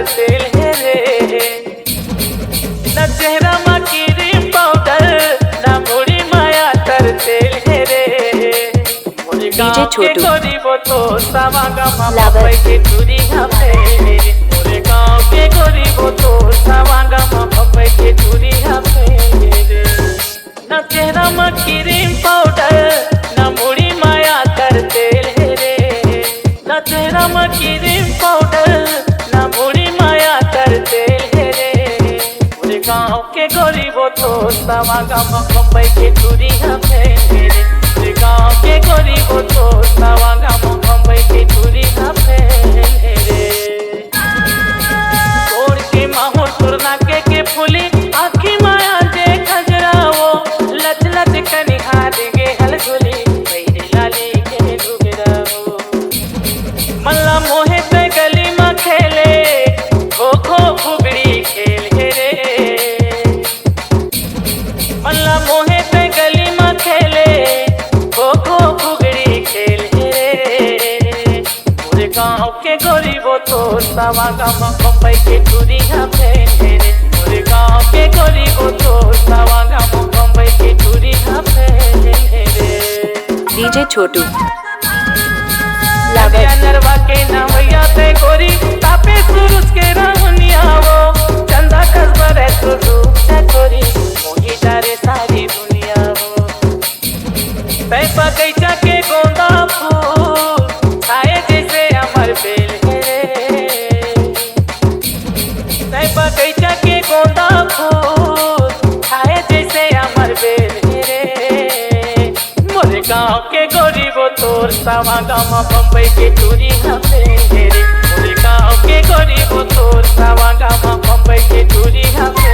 तेल है रे, न चेहरा मा क्रीम पाउडर, न मुड़ी माया तर तेल है रे। मोरे गाँव के गरीबो तो सावागा मामा के चूड़ी हमे, मोरे गाँव के गरीबो तो सावागा मामा के चूड़ी हमे रे। न चेहरा मा क्रीम पाउडर, न मुड़ी माया तर तेल है रे, न चेहरा मा क्रीम पाउडर, न मुड़ी माया तर तेल है रे। मोरे गाँव के गरीबो तो सावागा मामा के चूड़ी हमे रे, मोरे गाँव के गरीबो तो सावागा मामा के चूड़ी हमे रे। तोड़ के माहौल तुरना के फूली आखी माया जे खजरावो, लच लच कनी हाथ गे हल झोली मेरी लाली के डुगरावो। मल्ला मोहे ते गली में खेले खो खो फुगड़ी खेल हे रे, मल्ला मोहे ते गली में खेले खो खो फुगड़ी खेल हे रे। पूरे गाँव के गरीबो तो सावागा मामा के चूड़ी हमे रे, पूरे गाँव के गरीबो तो सावागा मामा के चूड़ी हमे रे। डीजे छोटू नरवा के नवैया ते गोरी तापे सुरुज के रावनिया वो, चंदा कसबा रे सुरु गोरी मोही डारे सारी दुनिया वो। तै बगैचा के गोंदा फूल छाए जैसे अमर बेल है रे, तै बगैचा के गोंदा फूल छाए जैसे अमर बेल है रे। मोरे गाँव के गरीबो तोर सावागा मामा के चूड़ी हमे रे, मोरे गाँव के गरीबो तोर सावागा मामा के चूड़ी हमे